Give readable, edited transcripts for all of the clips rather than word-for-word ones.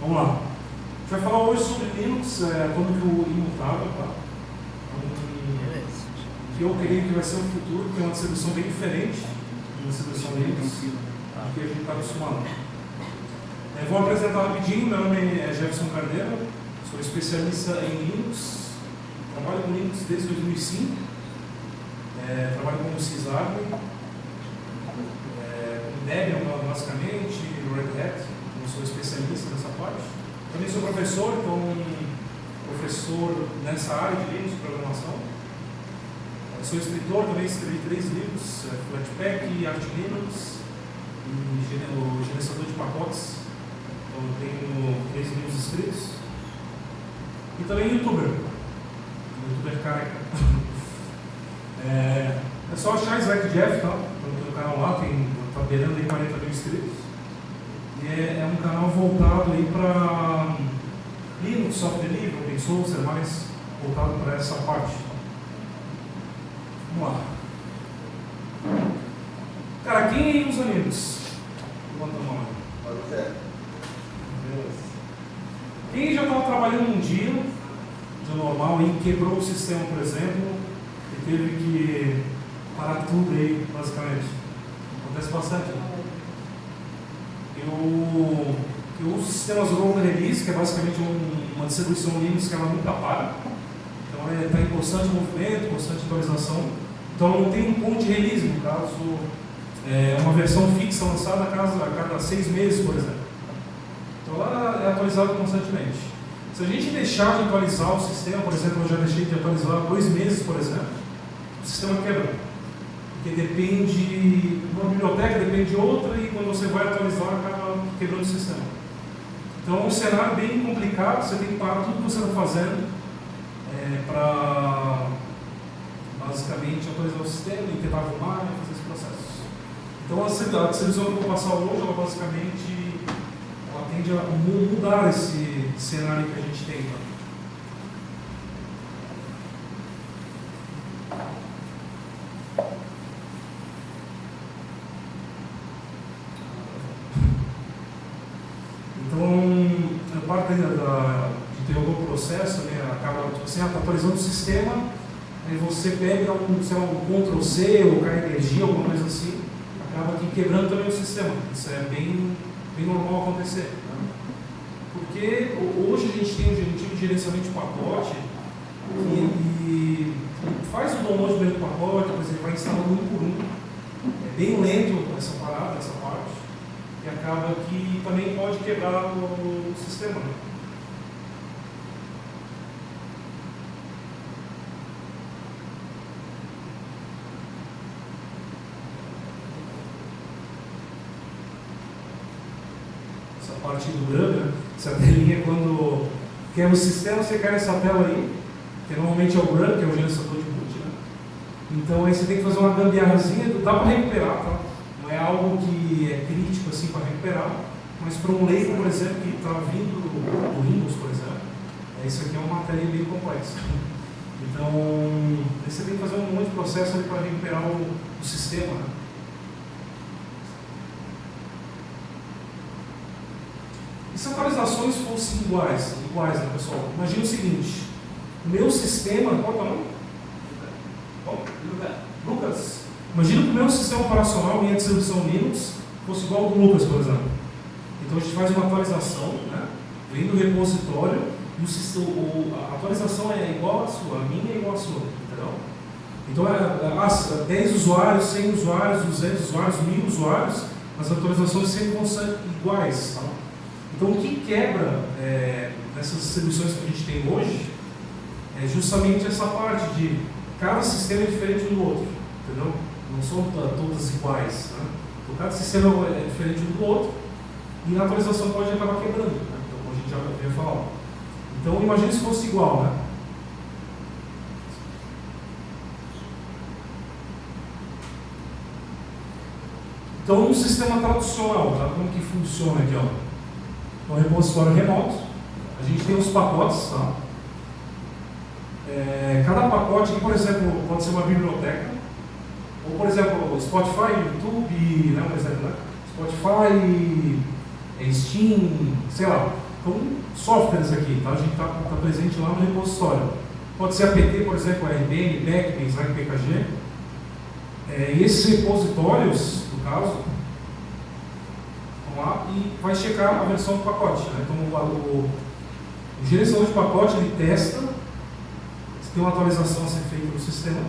Vamos lá. A gente vai falar hoje sobre Linux, atômico imutável, tá? Que eu creio que vai ser o futuro, que é uma distribuição bem diferente da distribuição Linux, que a gente está acostumado. Vou apresentar rapidinho. Meu nome é Jefferson Carneiro, sou especialista em Linux, trabalho com Linux desde 2005, trabalho como sysadmin, com Debian basicamente, Red Hat, eu sou especialista nessa parte. Também sou professor, então professor nessa área de Linux, programação. Sou escritor, também escrevi 3 livros, Flatpak, Arch Linux e o gerenciador de pacotes. Então eu tenho 3 livros escritos. E também youtuber careca. É só achar Slack Jeff, tá? No meu canal lá, tá beirando aí 40 mil inscritos. E é um canal voltado aí para Linux, software livre, open source, é mais voltado para essa parte. Vamos lá. Cara, quem aí usa Linux? Levanta a mão aí. Beleza. Quem já estava trabalhando um dia normal e quebrou o sistema, por exemplo, e teve que parar tudo aí, basicamente? Acontece bastante. Eu uso sistemas rolling release, que é basicamente uma distribuição Linux que ela nunca para. Então ela está em constante movimento, constante atualização. Então ela não tem um ponto de release, no caso, uma versão fixa lançada a cada 6 meses, por exemplo. Então ela é atualizada constantemente. Se a gente deixar de atualizar o sistema, por exemplo, eu já deixei de atualizar 2 meses, por exemplo, o sistema quebra. Porque depende, uma biblioteca depende de outra e quando você vai atualizar, acaba quebrando o sistema. Então é um cenário bem complicado, você tem que parar tudo que você está fazendo para basicamente atualizar o sistema e tentar arrumar e fazer esse processo. Então a distribuição que eu vou passar hoje, ela basicamente tende a mudar esse cenário que a gente tem. Então, a parte de ter algum processo, acaba tá atualizando o sistema, aí você pega um Ctrl+C ou cai energia, alguma coisa assim, acaba aqui quebrando também o sistema. Isso é bem normal acontecer. Porque hoje a gente tem um tipo de gerenciamento de pacote que faz o download do pacote, depois ele vai instalando um por um. É bem lento essa parada, essa parte, e acaba que também pode quebrar o sistema. Parte do branco, essa telinha, quando quebra o sistema, você cai nessa tela aí, que normalmente é o branco, que é o gerenciador de boot, né? Então aí você tem que fazer uma gambiarrazinha, dá para recuperar, tá? Não é algo que é crítico assim para recuperar, mas para um leigo, por exemplo, que está vindo do Windows, por exemplo, isso aqui é uma matéria bem complexa. Então, aí você tem que fazer um monte de processo ali para recuperar o sistema, né? E se atualizações fossem iguais, né, pessoal? Imagina o seguinte: o meu sistema. Qual é o nome? Lucas. Imagina que o meu sistema operacional, minha distribuição Linux, fosse igual ao do Lucas, por exemplo. Então a gente faz uma atualização, né? Vem do repositório e a atualização é igual à sua, a minha é igual à sua, entendeu? Então 10 usuários, 100 usuários, 200 usuários, 1000 usuários, as atualizações sempre vão ser iguais, tá? Então, o que quebra nessas distribuições que a gente tem hoje é justamente essa parte de cada sistema é diferente um do outro, entendeu? Não são todas iguais, né? Então, cada sistema é diferente um do outro e na atualização pode acabar quebrando, né? Então, como a gente já veio falar. Então, imagine se fosse igual, né? Então, um sistema tradicional, tá? Como que funciona aqui, ó? No repositório remoto, a gente tem os pacotes, tá? Cada pacote, por exemplo, pode ser uma biblioteca, ou por exemplo, Spotify, YouTube, né, um exemplo, né? Spotify, Steam, sei lá. Então, softwares aqui, tá? A gente está presente lá no repositório. Pode ser apt, por exemplo, RBM, PEC, Menzag, PKG. E esses repositórios, no caso, vão lá e vai checar a versão do pacote. Né? Então, o gerenciador de pacote, ele testa se tem uma atualização a ser feita no sistema.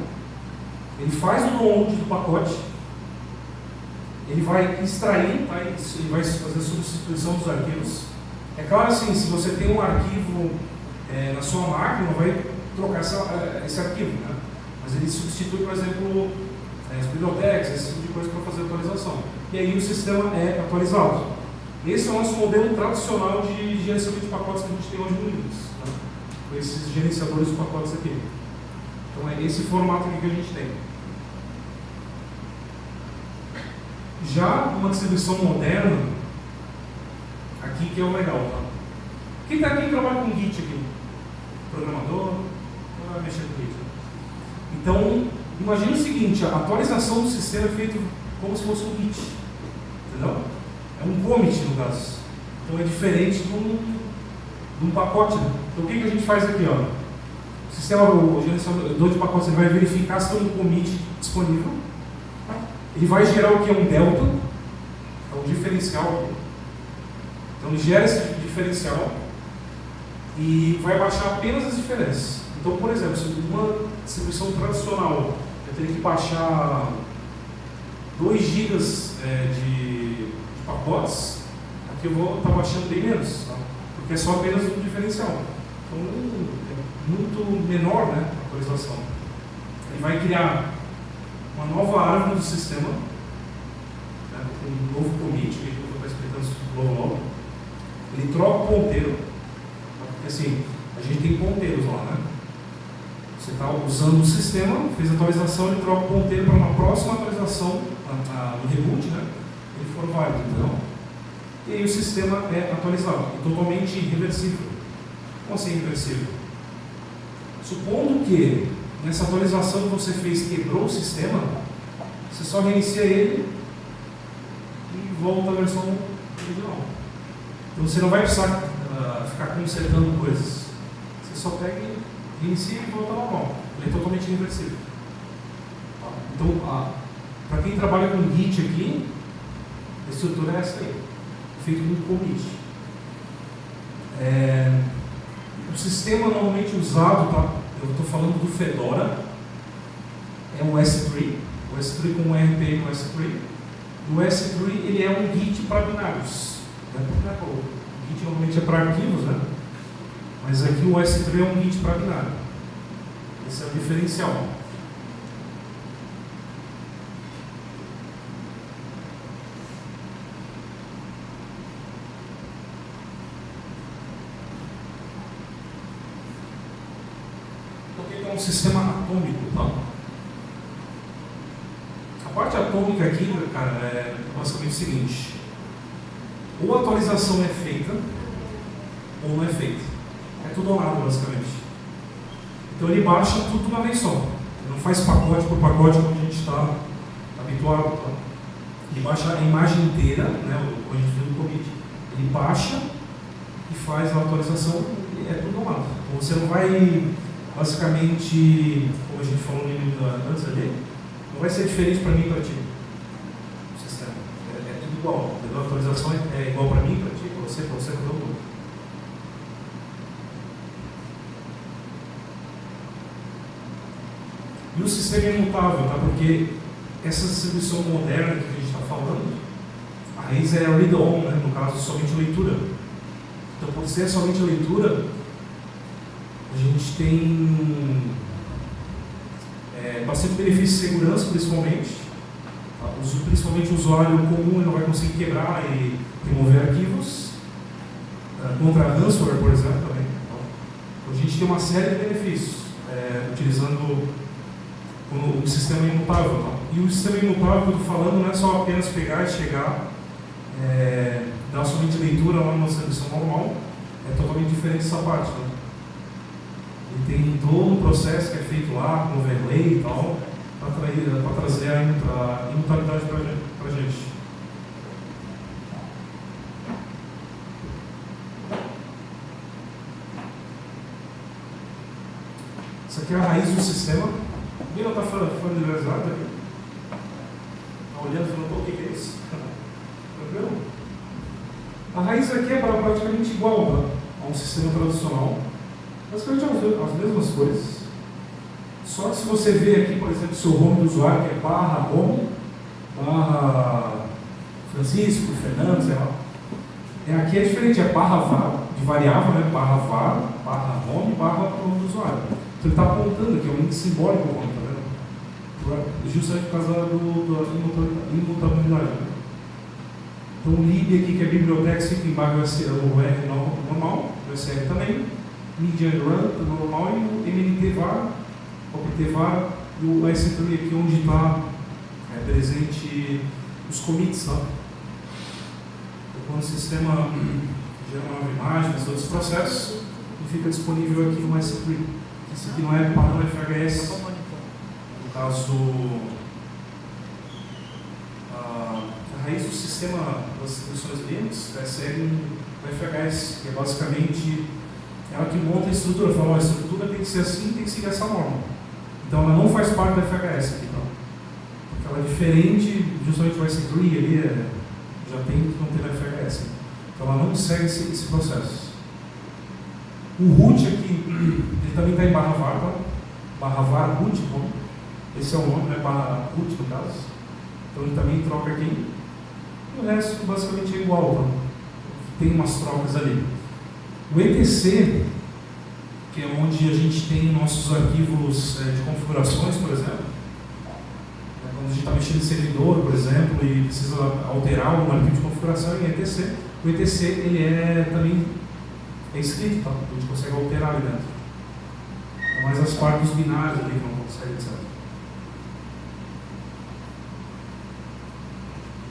Ele faz o download do pacote. Ele vai extrair, tá? Ele vai fazer a substituição dos arquivos. É claro assim, se você tem um arquivo na sua máquina, vai trocar esse arquivo, né? Mas ele substitui, por exemplo, as bibliotecas, esse tipo de coisa para fazer a atualização. E aí o sistema é atualizado. Esse é o nosso modelo tradicional de gerenciamento de pacotes que a gente tem hoje no Linux, né? Com esses gerenciadores de pacotes aqui. Então é esse formato aqui que a gente tem. Já uma distribuição moderna, aqui que é o legal, tá? Quem trabalha com Git aqui? Programador? Não vai mexer com Git. Então, imagine o seguinte, a atualização do sistema é feita como se fosse um Git. Entendeu? É um commit, no caso. Então é diferente de um pacote. Né? Então o que a gente faz aqui? Ó? O sistema, o gerenciador de pacotes, ele vai verificar se tem um commit disponível. Ele vai gerar o que é um delta, é um diferencial. Então ele gera esse diferencial e vai baixar apenas as diferenças. Então, por exemplo, se uma distribuição tradicional eu teria que baixar 2 GB de pacotes, aqui eu vou estar baixando bem menos, tá? Porque é só apenas um diferencial. Então é muito menor, né, a atualização. Ele vai criar uma nova árvore do sistema, né, um novo commit, que eu vou estar explicando isso logo. Ele troca o ponteiro, porque assim, a gente tem ponteiros lá, né? Você está usando o sistema, fez a atualização, ele troca o ponteiro para uma próxima atualização no reboot, né? Ele for válido, então. E aí o sistema é atualizado, é totalmente reversível. Como assim reversível? Supondo que nessa atualização que você fez quebrou o sistema, você só reinicia ele e volta à versão original. Então você não vai precisar ficar consertando coisas. Você só pega e reinicia e volta ao normal. Ele é totalmente reversível. Então, para quem trabalha com Git aqui, a estrutura é essa aí, feito com commit. O sistema normalmente usado, tá? Eu estou falando do Fedora, é o S3, o S3 com o RP com o S3. O S3 ele é um Git para binários. O Git normalmente é para arquivos, né? Mas aqui o S3 é um Git para binário. Esse é o diferencial. É um sistema atômico, tá? A parte atômica aqui, cara, é basicamente o seguinte: ou a atualização é feita ou não é feita. É tudo ou nada, basicamente. Então ele baixa tudo de uma vez só. Ele não faz pacote por pacote como a gente está habituado, tá? Ele baixa a imagem inteira, né? O a gente viu no commit. Ele baixa e faz a atualização e é tudo ou nada. Então você não vai, basicamente, como a gente falou no início antes ali, não vai ser diferente para mim e para ti. O sistema é tudo igual. A atualização é igual para mim, para ti, para você, para todo mundo. E o sistema é imutável, tá? Porque essa distribuição moderna que a gente está falando, a raiz é read-on, né? No caso, somente leitura. Então, por ser somente leitura, a gente tem bastante benefício de segurança, principalmente. Tá? Principalmente o usuário comum ele não vai conseguir quebrar e remover arquivos. Contra ransomware, por exemplo, também. Então, a gente tem uma série de benefícios utilizando o sistema imutável. Tá? E o sistema imutável que eu estou falando não é só apenas pegar e chegar, dar somente leitura lá numa distribuição normal, é totalmente diferente dessa parte. Tá? Ele tem todo o processo que é feito lá, com overlay e tal, para trazer a imutabilidade para a gente. aqui é a raiz do sistema. Alguém não está familiarizado aqui? Está olhando e falando, o que é isso? Tranquilo? A raiz aqui é praticamente igual, tá? A um sistema tradicional. Basicamente as mesmas coisas. Só que se você vê aqui, por exemplo, o seu home do usuário, que é barra home, barra Francisco, Fernando, sei lá. Aqui é diferente, é barra var, de variável, né? Barra var, barra home, barra nome do usuário. Então ele está apontando aqui, é um índice simbólico, tá vendo? Justamente por causa da imutabilidade. Né? Então o lib aqui, que é a biblioteca, fica embaixo o R normal, o SR também, media run normal e o mnt var, opt var e o S3 aqui onde está presente os commits, tá? Então, quando o sistema gera uma nova imagem, faz outros processos, ele fica disponível aqui no S3. Isso aqui não é padrão FHS. No caso, a raiz do sistema das distribuições Linux segue um FHS, que é basicamente ela que monta a estrutura. Fala, a estrutura tem que ser assim, tem que seguir essa norma. Então ela não faz parte da FHS aqui, não. Porque ela é diferente, justamente o S3 ali já tem que não ter na FHS. Então ela não segue esse processo. O root aqui, ele também está em barra var, tá? Barra var root, bom. Esse é o nome, né? Barra root no caso. Então ele também troca aqui. E o resto basicamente é igual, tá? Tem umas trocas ali. O etc, que é onde a gente tem nossos arquivos de configurações, por exemplo. Quando a gente está mexendo em servidor, por exemplo, e precisa alterar um arquivo de configuração em etc. O etc ele também é escrito, tá? A gente consegue alterar ali dentro. Mas as partes binárias ali que não consegue, etc.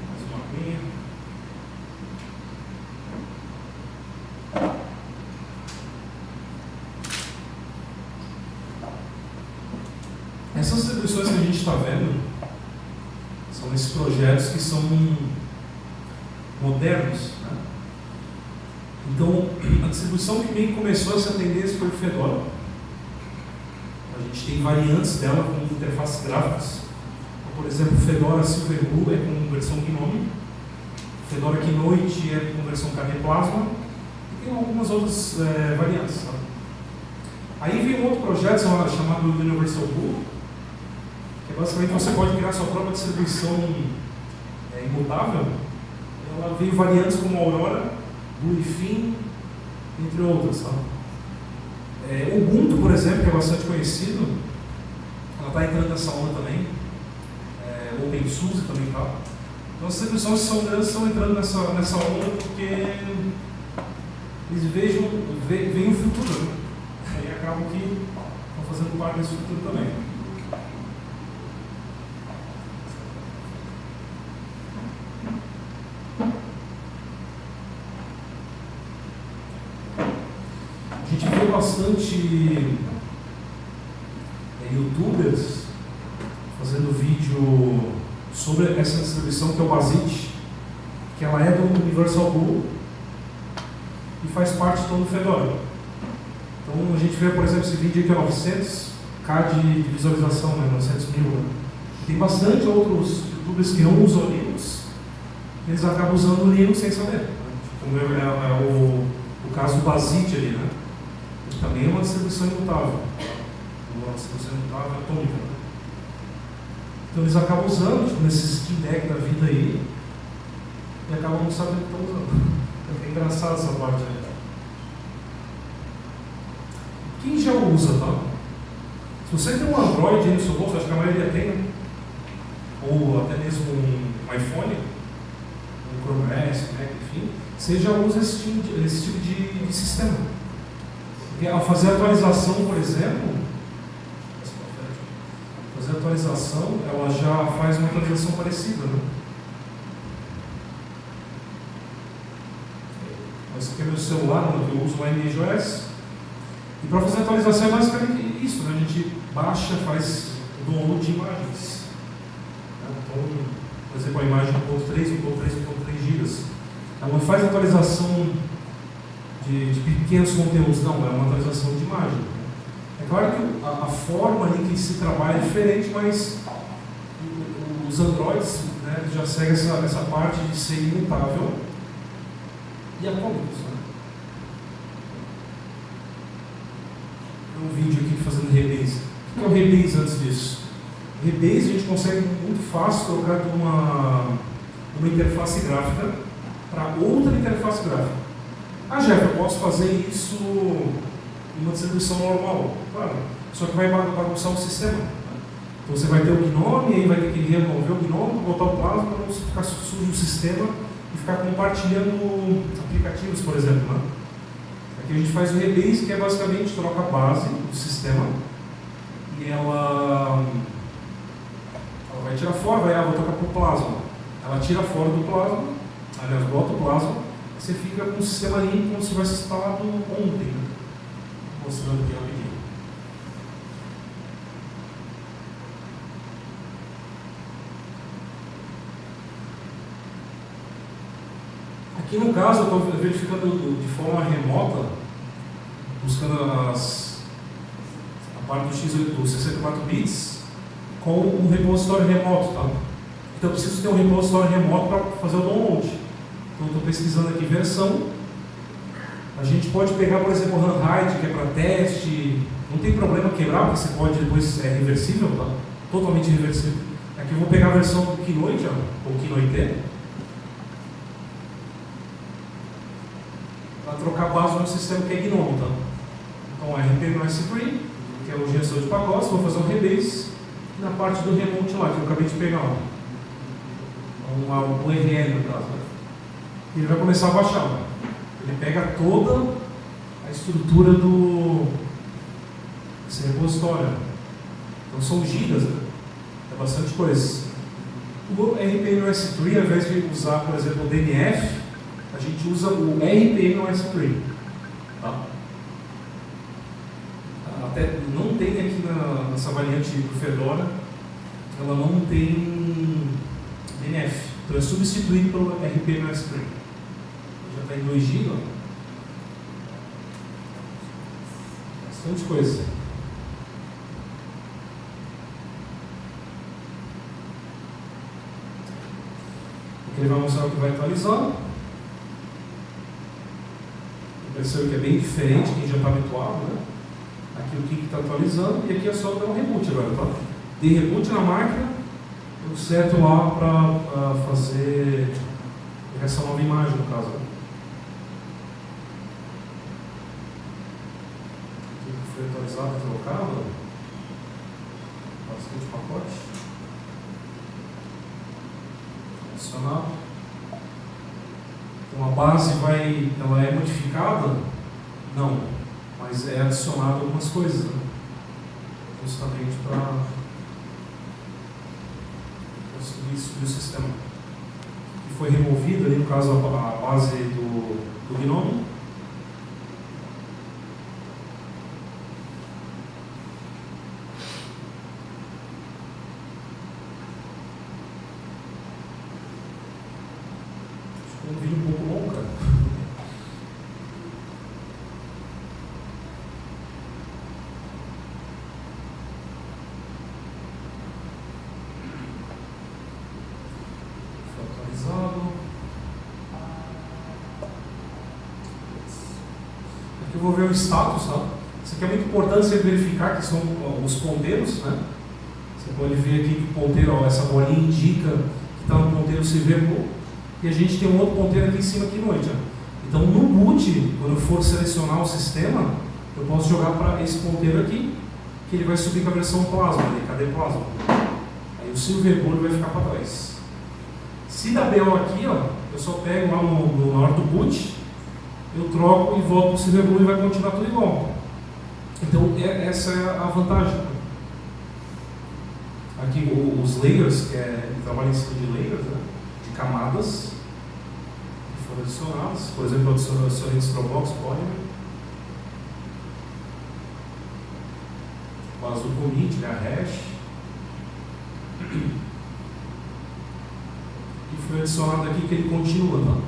Mais uma linha. Essas distribuições que a gente está vendo são esses projetos que são modernos, né? Então, a distribuição que bem começou essa tendência foi o Fedora. A gente tem variantes dela com interfaces gráficas. Então, por exemplo, o Fedora Silverblue é com versão Gnome, Fedora Kinoite é com versão KDE Plasma, e tem algumas outras variantes. Tá? Aí vem um outro projeto chamado Universal Blue, que basicamente você pode criar sua própria distribuição imutável. Ela veio variantes como Aurora, Bluefin, entre outras. Tá? O Ubuntu, por exemplo, que é bastante conhecido, ela está entrando nessa onda também. O OpenSUSE também está. Então as distribuições que são grandes estão entrando nessa onda porque eles veem o futuro. Né? Aí acabam que estão fazendo parte desse futuro também. A gente vê bastante youtubers fazendo vídeo sobre essa distribuição que é o Basit, que ela é do Universal Blue e faz parte todo do Fedora. Então a gente vê, por exemplo, esse vídeo aqui é 900k de visualização, né, 900 mil. Né? Tem bastante outros youtubers que não usam Linux, eles acabam usando o Linux sem saber. Né? Como o caso do Basit ali, né? Também é uma distribuição imutável. Uma distribuição imutável atômica. Né? Então eles acabam usando, tipo, nesses Steam Deck da vida aí, e acabam não sabendo o que estão usando. É engraçado essa parte aí. Quem já usa, tá? Se você tem um Android aí no seu bolso, acho que a maioria tem, né? Ou até mesmo um iPhone, um Chrome OS, Mac, enfim, você já usa esse tipo de sistema. Porque ao fazer a atualização, por exemplo, ela já faz uma atualização parecida, né? Esse aqui é meu celular, eu uso o MJOS. E para fazer a atualização é basicamente isso, né? A gente baixa, faz o download de imagens. Então, por exemplo, a imagem 1.3, 1.3, 1.3 GB. Ela não faz atualização de pequenos conteúdos, não, é uma atualização de imagem. É claro que a forma ali que se trabalha é diferente, mas os Androids, né, já seguem essa parte de ser imutável e atômicos. Né? Tem um vídeo aqui fazendo rebase. O que é o rebase antes disso? O rebase a gente consegue muito fácil trocar de uma interface gráfica para outra interface gráfica. Ah, Jeff, eu posso fazer isso em uma distribuição normal? Claro, só que vai bagunçar o sistema. Então você vai ter o GNOME, aí vai ter que remover o GNOME, botar o Plasma para não ficar sujo o sistema e ficar compartilhando aplicativos, por exemplo. Né? Aqui a gente faz o rebase, que é basicamente troca a base do sistema e ela vai tirar fora, vou trocar para o Plasma. Ela tira fora do Plasma, aliás, bota o Plasma, você fica com o sistema limpo como se tivesse instalado ontem. Né? Mostrando aqui rapidinho. Aqui no caso eu estou verificando de forma remota, buscando a parte do 64 bits com um repositório remoto. Tá? Então eu preciso ter um repositório remoto para fazer o download. Então estou pesquisando aqui versão. A gente pode pegar, por exemplo, o RunHide, que é para teste. Não tem problema quebrar, porque você pode depois, é reversível, tá? Totalmente reversível. Aqui eu vou pegar a versão do Kinoite, ou Kinoite, para trocar a base no sistema que é GNOME. Tá? Então, RP no S3, que é o gestor de pacotes, vou fazer um rebase na parte do remote lá, que eu acabei de pegar. Um URL no caso. Né? E ele vai começar a baixar. Né? Ele pega toda a estrutura desse repositório. Então são gigas, né? É bastante coisa. O RPM no S3, ao invés de usar, por exemplo, o DNF, a gente usa o RPM no S3. Tá? Até não tem aqui nessa variante do Fedora, ela não tem DNF. Então é substituído pelo RPM no S3. Já está em 2 GB. Bastante coisa. Aqui ele vai mostrar o que vai atualizar. Percebe que é bem diferente, quem já está habituado, né? Aqui o que está atualizando, e aqui é só dar um reboot agora, tá? Dei reboot na máquina, tudo certo lá para fazer essa nova imagem, no caso. Aqui foi atualizado, trocado, bastante pacote. Adicionado. Então a base ela é modificada? Não, mas é adicionado algumas coisas, né? Justamente para subir o sistema. E foi removida ali, no caso, a base do GNOME. Um vídeo um pouco longo, cara. Foi atualizado. Aqui eu vou ver o status, tá? Isso aqui é muito importante você verificar que são os ponteiros, né? Você pode ver aqui que o ponteiro, ó, essa bolinha indica que está no ponteiro CVMO. E a gente tem um outro ponteiro aqui em cima, aqui noite. Então no boot, quando eu for selecionar o sistema, eu posso jogar para esse ponteiro aqui, que ele vai subir com a versão Plasma, ali, cadê Plasma? Aí o Silverboard vai ficar para trás. Se dá BO aqui, ó, eu só pego lá na hora do boot, eu troco e volto para o Silverboard e vai continuar tudo igual. Então essa é a vantagem. Aqui os layers, que trabalha em cima de layers, né? Camadas que foram adicionadas, por exemplo, adicionei Strobox, pode, né? Base do commit, né? A hash. E foi adicionado aqui que ele continua, tá?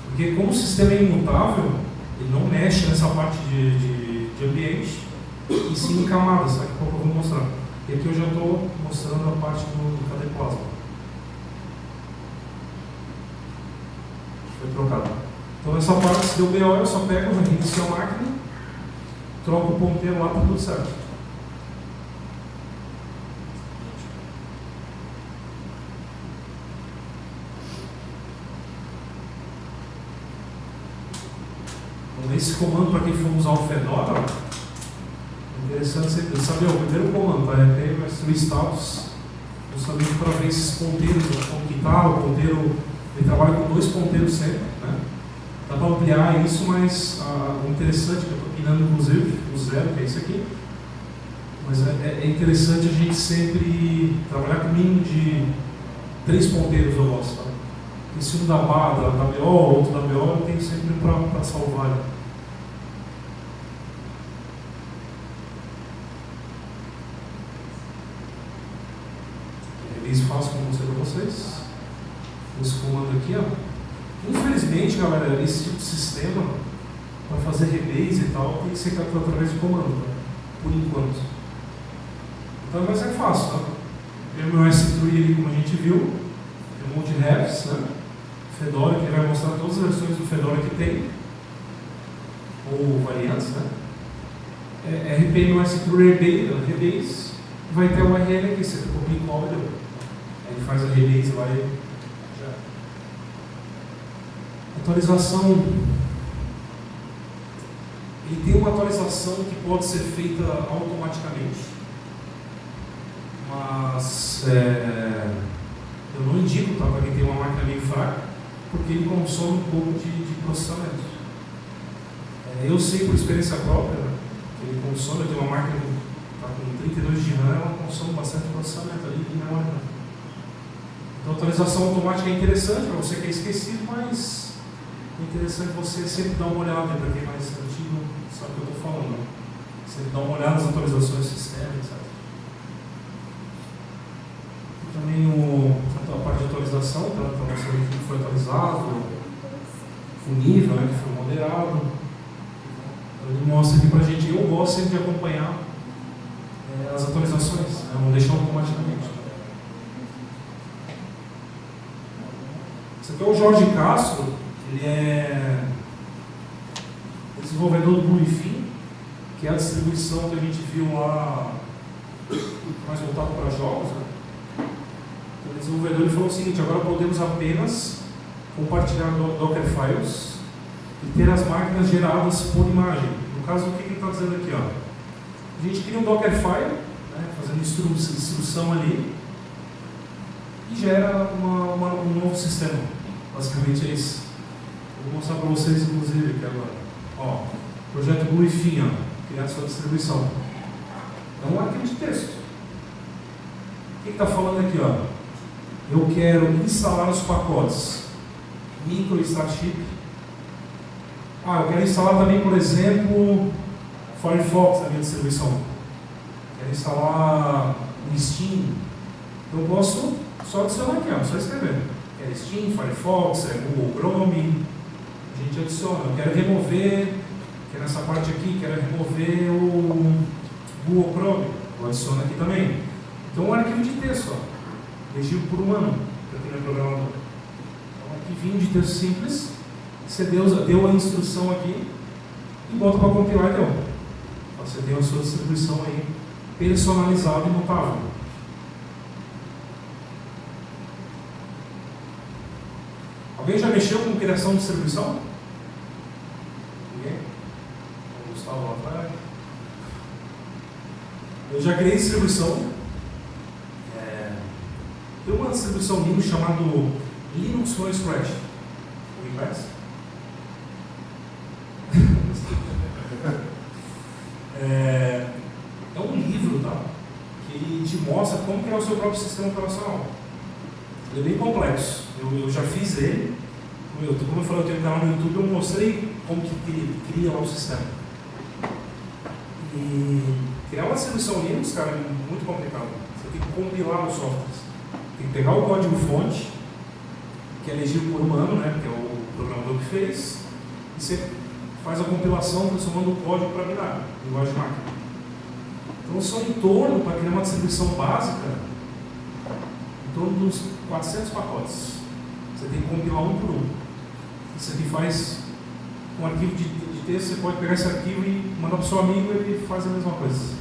Porque como o sistema é imutável, ele não mexe nessa parte de ambiente, e sim em camadas, daqui a pouco eu vou mostrar. E aqui eu já estou mostrando a parte do KD Plasma. Foi trocado. Então nessa parte, se deu BO, eu só pego, reinicio a máquina, troco o ponteiro lá, está tudo certo. Então, esse comando, para quem for usar o Fedora, é interessante você saber, o primeiro comando, tá? Vai ser o status, justamente para ver esses ponteiros, como que está, o ponteiro, ele trabalha com 2 ponteiros sempre, né? Dá para ampliar isso, mas o interessante, que eu estou pinando inclusive, o 0, que é isso aqui, mas é interessante a gente sempre trabalhar com o mínimo de 3 ponteiros eu gosto, tá? E se um da BO, outro da BO, eu tenho sempre para salvar. Release fácil como mostrei para vocês. Esse comando aqui, ó. Infelizmente, galera, esse tipo de sistema, para fazer rebase e tal, tem que ser capturado através de comando, tá? Por enquanto. Então vai ser fácil, tá? Meu S3 ali, como a gente viu, remote refs, né? Fedora, que vai mostrar todas as versões do Fedora que tem, ou variantes, né? RP no S3 rebase, vai ter o URL aqui, você copia e cola, aí ele faz a rebase lá e já. Atualização. Ele tem uma atualização que pode ser feita automaticamente, mas eu não indico, tá, para quem tem uma máquina meio fraca, porque ele consome um pouco de processamento. Eu sei por experiência própria, né, que ele consome, eu tenho uma máquina que está com 32 de RAM, ela consome bastante processamento ali e memória. Então a atualização automática é interessante para você que é esquecido, mas é interessante você sempre dar uma olhada, para quem é mais antigo sabe o que eu estou falando. Né? Sempre dar uma olhada nas atualizações do sistema, etc. Também a parte de atualização, para mostrar o que foi atualizado, o nível, né, que foi moderado. Ele mostra aqui para a gente. Eu gosto sempre de acompanhar as atualizações, né, não deixar automaticamente. Esse aqui é o Jorge Castro, ele é desenvolvedor do Bluefin, que é a distribuição que a gente viu lá, mais voltado para jogos, né? O desenvolvedor falou o seguinte: agora podemos apenas compartilhar Docker Files e ter as máquinas geradas por imagem. No caso, o que ele está dizendo aqui? Ó? A gente cria um Docker File, né, fazendo instrução ali, e gera um novo sistema. Basicamente é isso. Vou mostrar para vocês, inclusive, aqui agora. Ó, projeto Bluefin, criar sua distribuição. É um arquivo de texto. O que está falando aqui? Ó? Eu quero instalar os pacotes Micro e Starship. Eu quero instalar também, por exemplo, Firefox na minha distribuição. Quero instalar o Steam. Eu posso só adicionar aqui, só escrever. Quero Steam, Firefox, Google Chrome. A gente adiciona. Eu quero remover, que é nessa parte aqui, quero remover o Google Chrome. Eu adiciono aqui também. Então, um arquivo de texto, regido por humano, para quem não é programador. Então, um arquivinho de texto simples, você deu a instrução aqui e bota para compilar e deu. Você tem a sua distribuição aí personalizada e mutável. Alguém já mexeu com criação de distribuição? Ninguém? O Gustavo lá atrás. Eu já criei distribuição. Tem uma distribuição Linux chamada Linux from Scratch. Alguém conhece? É um livro, tá? Que ele te mostra como criar o seu próprio sistema operacional. Ele é bem complexo. Eu já fiz ele. Como eu falei, eu tenho um canal no YouTube, eu mostrei como que cria lá o sistema. E criar uma distribuição Linux, cara, é muito complicado. Você tem que compilar os softwares. Tem que pegar o código-fonte, que é elegido por humano, né, que é o programador que fez, e você faz a compilação transformando o código para binário, linguagem de máquina. Então são em torno, para criar uma distribuição básica, em torno de uns 400 pacotes. Você tem que compilar um por um. Isso aqui faz um arquivo de texto, você pode pegar esse arquivo e mandar para o seu amigo e ele faz a mesma coisa.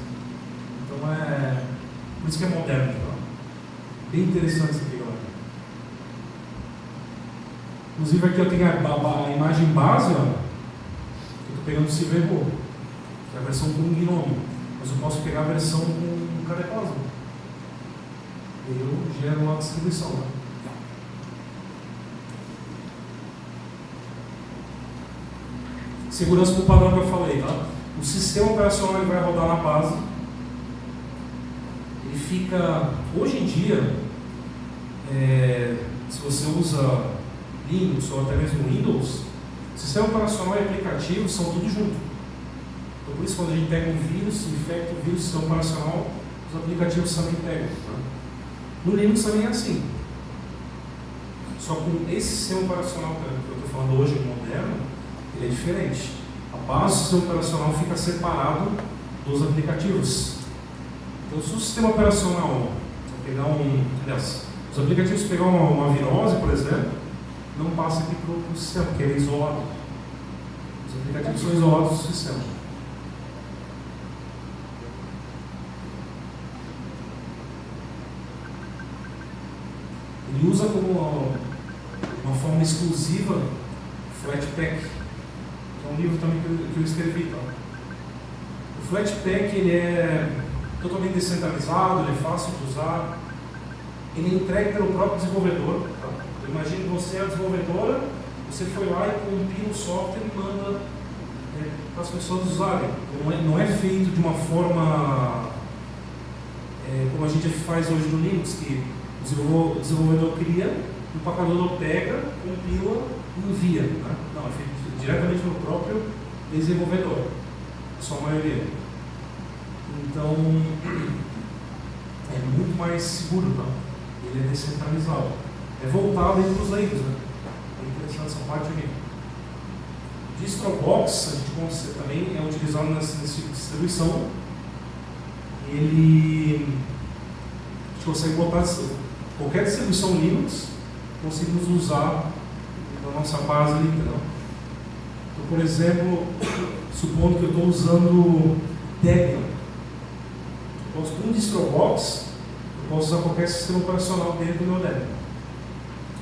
Então por isso que é moderno. Então. Bem interessante isso aqui, galera. Inclusive aqui eu tenho a imagem base, ó. Eu estou pegando o Civerro, que é a versão com GNOME. Mas eu posso pegar a versão com Cadecosa. E eu gero uma distribuição. Né? Segurança por padrão que eu falei, tá? O sistema operacional ele vai rodar na base. Ele fica, hoje em dia, se você usa Linux ou até mesmo Windows, sistema operacional e aplicativo são tudo junto. Então, por isso, quando a gente pega um vírus, infecta o vírus do sistema operacional, os aplicativos também pegam. Tá? No Linux também é assim. Só com esse sistema operacional que eu estou falando hoje, moderno, ele é diferente. A base do sistema operacional fica separado dos aplicativos. Então, se o sistema operacional pegar os aplicativos pegar uma virose, por exemplo, não passa aqui para o sistema, porque ele é isolado. Os aplicativos são isolados do sistema. Ele usa como uma forma exclusiva Flatpak, que é um livro também que eu escrevi. Tá? O Flatpak ele é totalmente descentralizado, ele é fácil de usar, ele é entregue pelo próprio desenvolvedor. Tá? Imagine que você é a desenvolvedora, você foi lá e compila o software e manda para as pessoas usarem. Não é feito de uma forma como a gente faz hoje no Linux, que o desenvolvedor cria, o empacador pega, compila e envia. Né? Não, é feito diretamente pelo próprio desenvolvedor, a sua maioria. Então, é muito mais seguro, tá? Ele é descentralizado. É voltado para os leigos, né? É interessante essa parte aqui. O DistroBox, a gente também é utilizado nessa tipo de distribuição. A gente consegue botar qualquer distribuição Linux, conseguimos usar na nossa base ali, entendeu? Então, por exemplo, supondo que eu estou usando Debian, com o DistroBox, eu posso usar qualquer sistema operacional dentro do meu Debian.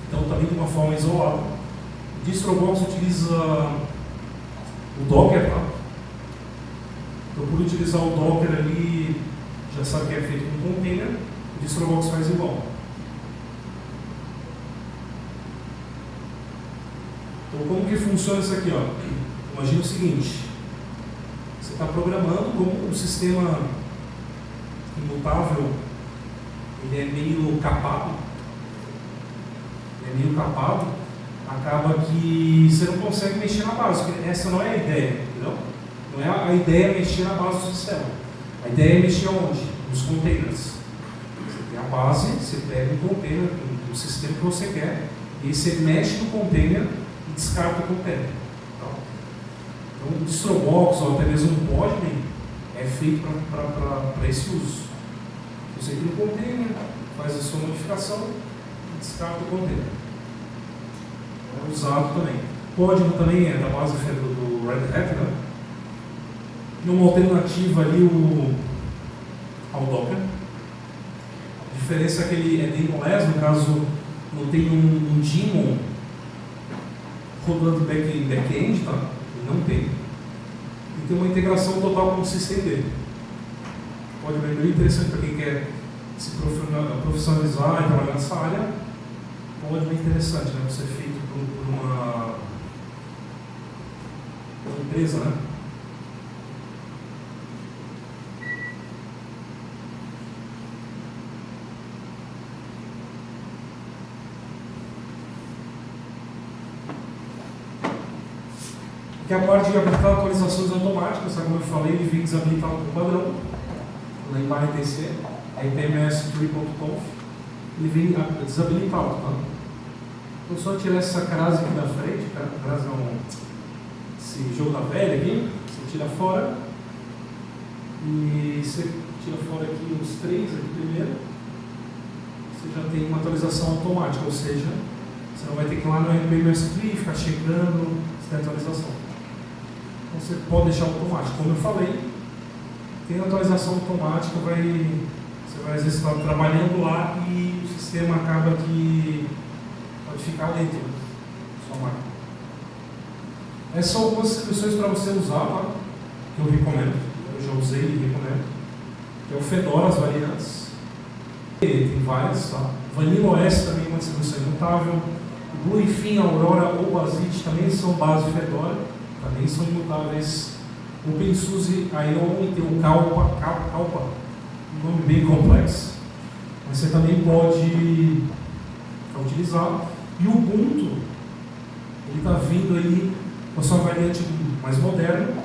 Então, também de uma forma isolada. O DistroBox utiliza o Docker, tá? Então, por utilizar o Docker ali, já sabe que é feito com container, o DistroBox faz igual. Então, como que funciona isso aqui? Ó? Imagina o seguinte, você está programando como um sistema imutável, ele é meio capado, acaba que você não consegue mexer na base, porque essa não é a ideia, entendeu? Não é a ideia mexer na base do sistema. A ideia é mexer onde? Nos containers. Você tem a base, você pega um container do sistema que você quer, e aí você mexe no container e descarta o container. Então, o DistroBox ou até mesmo um Podman é feito para esse uso. Você cria um container, faz a sua modificação e descarta o container. É usado também. Podman também é da base do Red Hat, né? E uma alternativa ali ao Docker. A diferença é que ele é daemon-less, no caso não tem um daemon rodando back-end, tá? Ele não tem. E tem uma integração total com o systemd. Pode ser bem interessante para quem quer se profissionalizar e trabalhar nessa área. Pode ser bem interessante, né? Você é feito por uma empresa, né? Que a parte de habilitar atualizações automáticas, como eu falei, ele vem desabilitado por padrão, na IPMTC, a IPMS3.conf, ele vem desabilitado. Tá? Então, só tirar essa crase aqui da frente, crase esse jogo da velha aqui, você tira fora e você tira fora aqui os 3 aqui primeiro, você já tem uma atualização automática, ou seja, você não vai ter que ir lá no RPMSD e ficar checando se tem atualização. Então você pode deixar automático. Como eu falei, tem atualização automática, você vai às vezes estar trabalhando lá e o sistema acaba que pode ficar lento na sua máquina. Essas são algumas soluções para você usar, tá? Que eu recomendo, eu já usei e recomendo. Que é o Fedora, as variantes. Tem várias, tá? Vanilla OS também é uma distribuição imutável. O Bluefin, Aurora ou Basit também são base Fedora, também são imutáveis. O OpenSUSE, a Ion tem o Calpa, um nome bem complexo, mas você também pode utilizar. E o Ubuntu, ele está vindo aí com a sua variante mais moderna,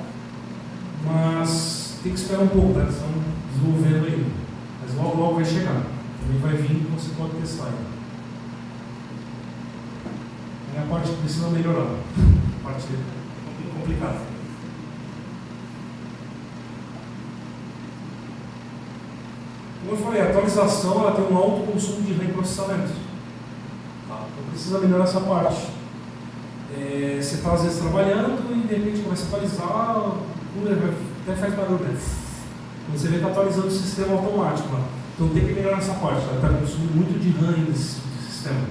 mas tem que esperar um pouco, tá? Eles estão desenvolvendo ainda, mas logo logo vai chegar. Também vai vir e você pode testar ainda. É a parte que precisa melhorar, a parte complicada. Como eu falei, a atualização ela tem um alto consumo de reprocessamento. Tá? Então precisa melhorar essa parte. Você está às vezes trabalhando e de repente começa a atualizar, o cooler até faz barulho, né? Você vê que está atualizando o sistema automático lá. Então tem que melhorar essa parte. Está consumindo muito de RAM nesse sistema.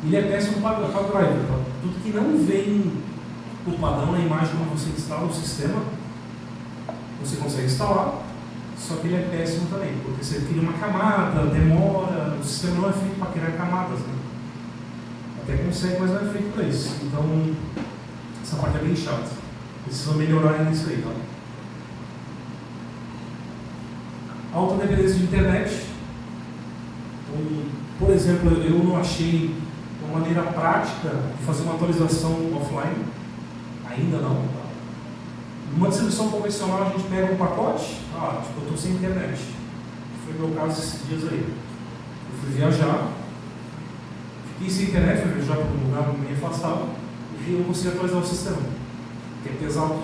Ele é péssimo para o driver. Tá? Tudo que não vem o padrão na imagem quando você instala o sistema, você consegue instalar. Só que ele é péssimo também, porque você cria uma camada, demora, o sistema não é feito para criar camadas, né? Até consegue, mas não é feito para isso. Então, essa parte é bem chata. Precisa melhorar ainda isso aí, tá? Alta dependência de internet. Então, por exemplo, eu não achei uma maneira prática de fazer uma atualização offline. Ainda não, tá? Numa distribuição convencional, a gente pega um pacote, tipo, eu estou sem internet. Foi o meu caso esses dias aí. Eu fui viajar, fiquei sem internet, fui viajar para um lugar meio afastado, e eu não consegui atualizar o sistema, que é pesado.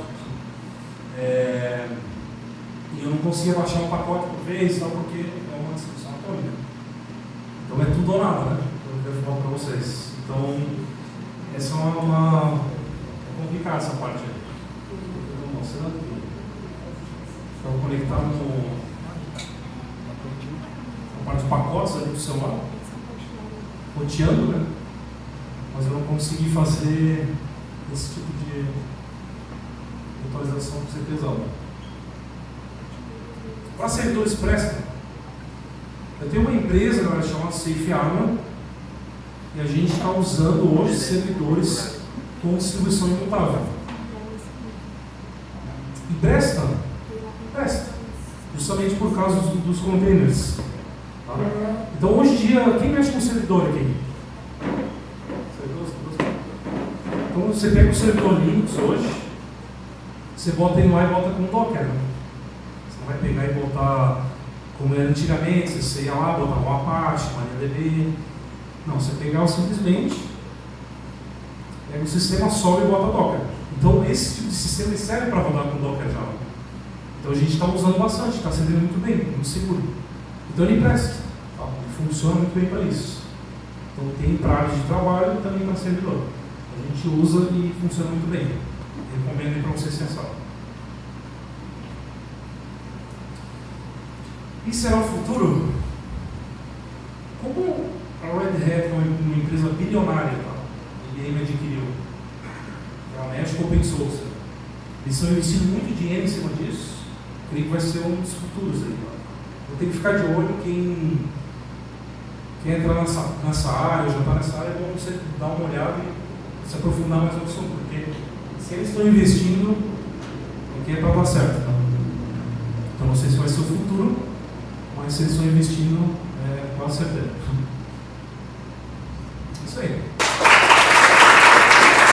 E eu não conseguia baixar um pacote por vez, só porque é uma distribuição atômica. Então é tudo ou nada, né? Eu devo falar para vocês. Então, essa é uma complicada essa parte aí. Mostrando aqui. Estava conectado na parte dos pacotes ali do celular, roteando, né? Mas eu não consegui fazer esse tipo de atualização por ser pesado. Para servidores Presto, eu tenho uma empresa chamada Safe Armor e a gente está usando hoje servidores com distribuição imutável. E presta, justamente por causa dos containers. Tá? Então hoje em dia, quem mexe com servidor aqui? Então você pega o servidor Linux hoje, você bota ele lá e bota com Docker. Né? Você não vai pegar e botar como era antigamente, você ia lá, botar um Apache, MariaDB. Não, você pegava simplesmente, pega o sistema, sobe e bota Docker. Então esse tipo de sistema serve para rodar com Docker Java. Então a gente está usando bastante, está sendo muito bem, muito seguro. Então ele presta, tá? Ele funciona muito bem para isso. Então tem para área de trabalho e também para servidor. A gente usa e funciona muito bem. Recomendo para vocês pensarem. E será o futuro? Como a Red Hat é uma empresa bilionária, tá? IBM adquiriu. Ela mexe com open source. Eles estão investindo muito dinheiro em cima disso. Creio que vai ser um dos futuros aí. Vou ter que ficar de olho quem entra nessa área, já está nessa área, é bom você dar uma olhada e se aprofundar mais no assunto, porque se eles estão investindo, é para dar certo. Tá? Então não sei se vai ser o futuro, mas se eles estão investindo, quase certeza. Isso aí.